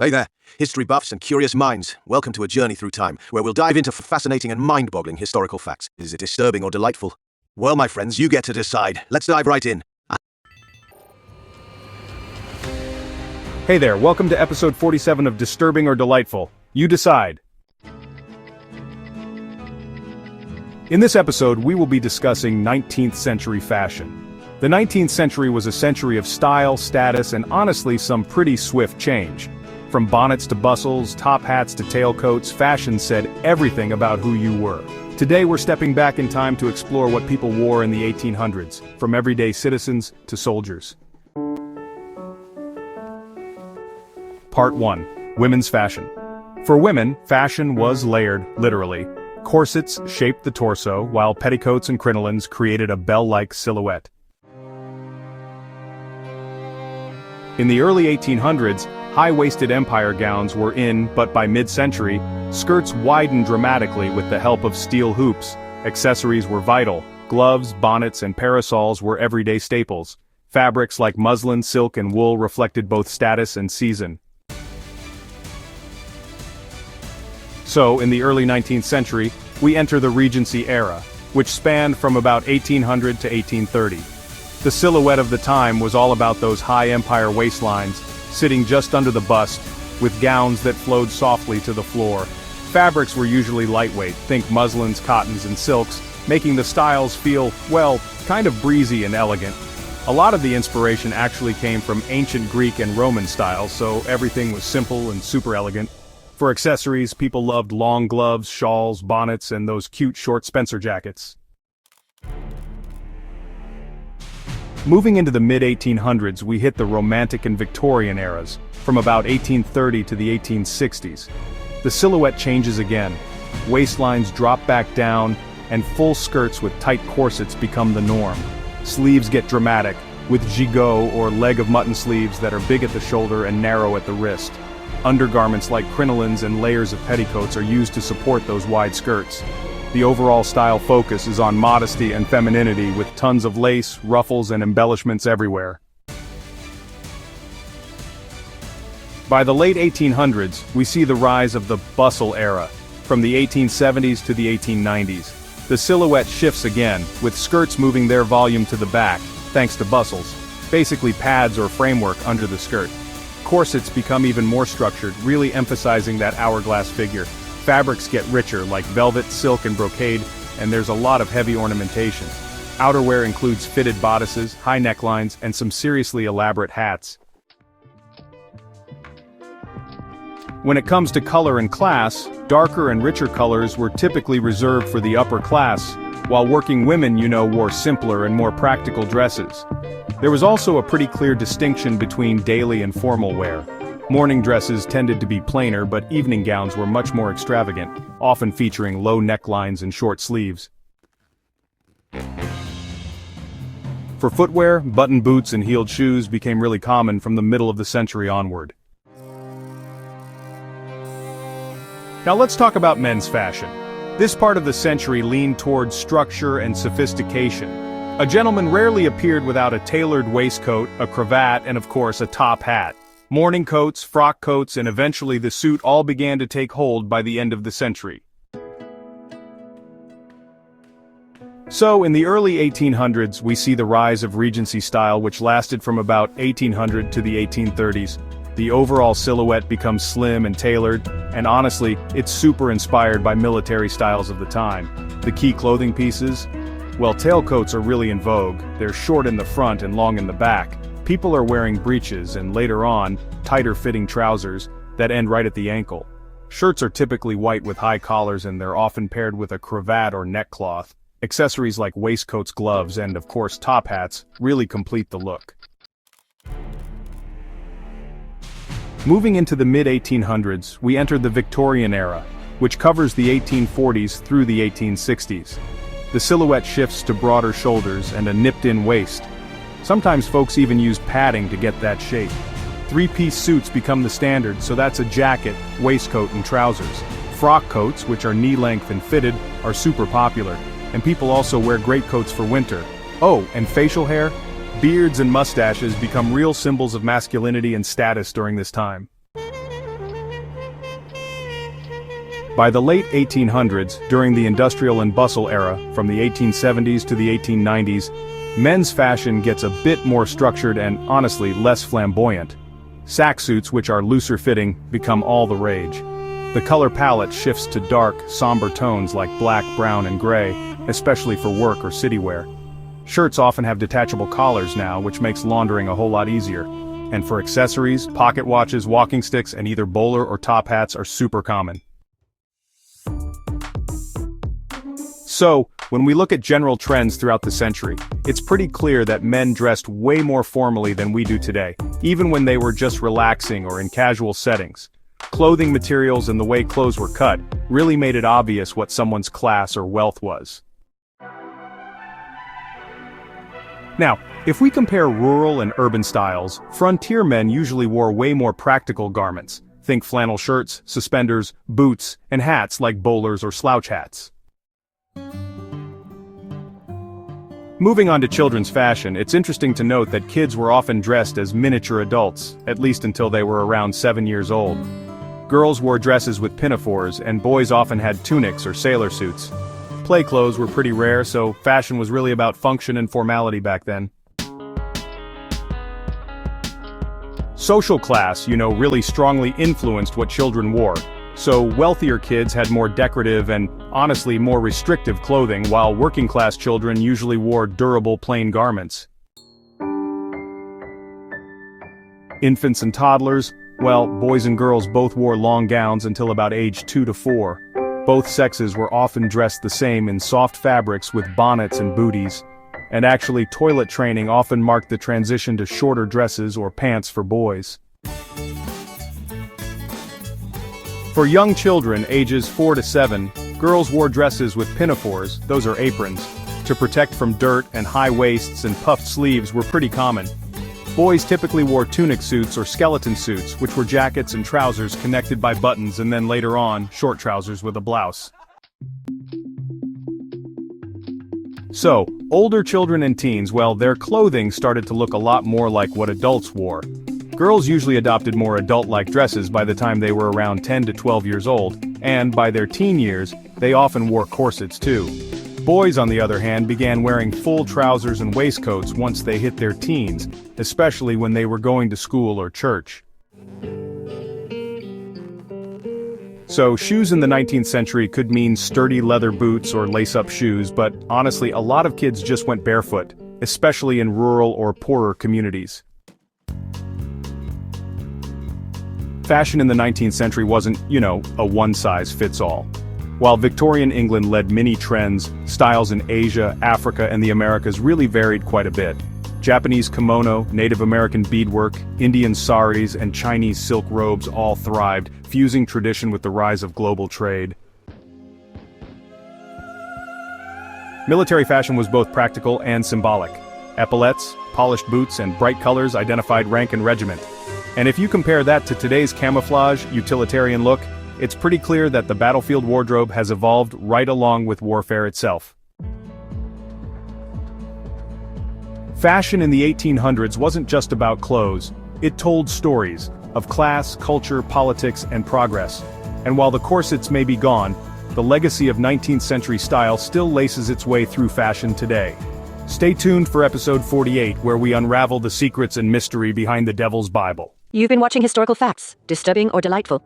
Hey there, history buffs and curious minds. Welcome to a journey through time, where we'll dive into fascinating and mind-boggling historical facts. Is it disturbing or delightful? Well, my friends, you get to decide. Let's dive right in. Hey there, welcome to episode 47 of Disturbing or Delightful. You decide. In this episode, we will be discussing 19th century fashion. The 19th century was a century of style, status, and honestly some pretty swift change. From bonnets to bustles, top hats to tailcoats, fashion said everything about who you were. Today we're stepping back in time to explore what people wore in the 1800s, from everyday citizens to soldiers. Part 1. Women's fashion. For women, fashion was layered, literally. Corsets shaped the torso, while petticoats and crinolines created a bell-like silhouette. In the early 1800s, high-waisted empire gowns were in, but by mid-century, skirts widened dramatically with the help of steel hoops. Accessories were vital. Gloves, bonnets, and parasols were everyday staples. Fabrics like muslin, silk, and wool reflected both status and season. So, in the early 19th century, we enter the Regency era, which spanned from about 1800 to 1830. The silhouette of the time was all about those high empire waistlines, sitting just under the bust, with gowns that flowed softly to the floor. Fabrics were usually lightweight, think muslins, cottons, and silks, making the styles feel, well, kind of breezy and elegant. A lot of the inspiration actually came from ancient Greek and Roman styles, so everything was simple and super elegant. For accessories, people loved long gloves, shawls, bonnets, and those cute short Spencer jackets. Moving into the mid-1800s, we hit the Romantic and Victorian eras, from about 1830 to the 1860s. The silhouette changes again. Waistlines drop back down, and full skirts with tight corsets become the norm. Sleeves get dramatic, with gigot or leg of mutton sleeves that are big at the shoulder and narrow at the wrist. Undergarments like crinolines and layers of petticoats are used to support those wide skirts. The overall style focus is on modesty and femininity, with tons of lace, ruffles, and embellishments everywhere. By the late 1800s, we see the rise of the bustle era, from the 1870s to the 1890s. The silhouette shifts again, with skirts moving their volume to the back, thanks to bustles, basically pads or framework under the skirt. Corsets become even more structured, really emphasizing that hourglass figure. Fabrics get richer, like velvet, silk, and brocade, and there's a lot of heavy ornamentation. Outerwear includes fitted bodices, high necklines, and some seriously elaborate hats. When it comes to color and class, darker and richer colors were typically reserved for the upper class, while working women, wore simpler and more practical dresses. There was also a pretty clear distinction between daily and formal wear. Morning dresses tended to be plainer, but evening gowns were much more extravagant, often featuring low necklines and short sleeves. For footwear, button boots and heeled shoes became really common from the middle of the century onward. Now let's talk about men's fashion. This part of the century leaned towards structure and sophistication. A gentleman rarely appeared without a tailored waistcoat, a cravat, and of course a top hat. Morning coats, frock coats, and eventually the suit all began to take hold by the end of the century. So, in the early 1800s, we see the rise of Regency style, which lasted from about 1800 to the 1830s. The overall silhouette becomes slim and tailored, and honestly, it's super inspired by military styles of the time. The key clothing pieces? Well, tailcoats are really in vogue. They're short in the front and long in the back. People are wearing breeches and, later on, tighter-fitting trousers that end right at the ankle. Shirts are typically white with high collars, and they're often paired with a cravat or neckcloth. Accessories like waistcoats, gloves, and, of course, top hats really complete the look. Moving into the mid-1800s, we entered the Victorian era, which covers the 1840s through the 1860s. The silhouette shifts to broader shoulders and a nipped-in waist. Sometimes folks even use padding to get that shape. Three-piece suits become the standard, so that's a jacket, waistcoat, and trousers. Frock coats, which are knee-length and fitted, are super popular, and people also wear greatcoats for winter. Oh, and facial hair? Beards and mustaches become real symbols of masculinity and status during this time. By the late 1800s, during the industrial and bustle era, from the 1870s to the 1890s, men's fashion gets a bit more structured and, honestly, less flamboyant. Sack suits, which are looser fitting, become all the rage. The color palette shifts to dark, somber tones like black, brown, and gray, especially for work or city wear. Shirts often have detachable collars now, which makes laundering a whole lot easier. And for accessories, pocket watches, walking sticks, and either bowler or top hats are super common. So, when we look at general trends throughout the century, it's pretty clear that men dressed way more formally than we do today, even when they were just relaxing or in casual settings. Clothing materials and the way clothes were cut really made it obvious what someone's class or wealth was. Now, if we compare rural and urban styles, frontier men usually wore way more practical garments. Think flannel shirts, suspenders, boots, and hats like bowlers or slouch hats. Moving on to children's fashion, it's interesting to note that kids were often dressed as miniature adults, at least until they were around 7 years old. Girls wore dresses with pinafores, and boys often had tunics or sailor suits. Play clothes were pretty rare, so fashion was really about function and formality back then. Social class, really strongly influenced what children wore. So wealthier kids had more decorative and, honestly, more restrictive clothing, while working-class children usually wore durable, plain garments. Infants and toddlers, well, boys and girls both wore long gowns until about age 2 to 4. Both sexes were often dressed the same in soft fabrics with bonnets and booties. And actually, toilet training often marked the transition to shorter dresses or pants for boys. For young children, ages 4 to 7, girls wore dresses with pinafores, those are aprons, to protect from dirt, and high waists and puffed sleeves were pretty common. Boys typically wore tunic suits or skeleton suits, which were jackets and trousers connected by buttons, and then later on, short trousers with a blouse. So, older children and teens, well, their clothing started to look a lot more like what adults wore. Girls usually adopted more adult-like dresses by the time they were around 10 to 12 years old, and by their teen years, they often wore corsets too. Boys, on the other hand, began wearing full trousers and waistcoats once they hit their teens, especially when they were going to school or church. So, shoes in the 19th century could mean sturdy leather boots or lace-up shoes, but honestly, a lot of kids just went barefoot, especially in rural or poorer communities. Fashion in the 19th century wasn't, a one-size-fits-all. While Victorian England led many trends, styles in Asia, Africa, and the Americas really varied quite a bit. Japanese kimono, Native American beadwork, Indian saris, and Chinese silk robes all thrived, fusing tradition with the rise of global trade. Military fashion was both practical and symbolic. Epaulettes, polished boots, and bright colors identified rank and regiment. And if you compare that to today's camouflage, utilitarian look, it's pretty clear that the battlefield wardrobe has evolved right along with warfare itself. Fashion in the 1800s wasn't just about clothes, it told stories of class, culture, politics, and progress. And while the corsets may be gone, the legacy of 19th century style still laces its way through fashion today. Stay tuned for episode 48, where we unravel the secrets and mystery behind the Devil's Bible. You've been watching Historical Facts, disturbing or delightful?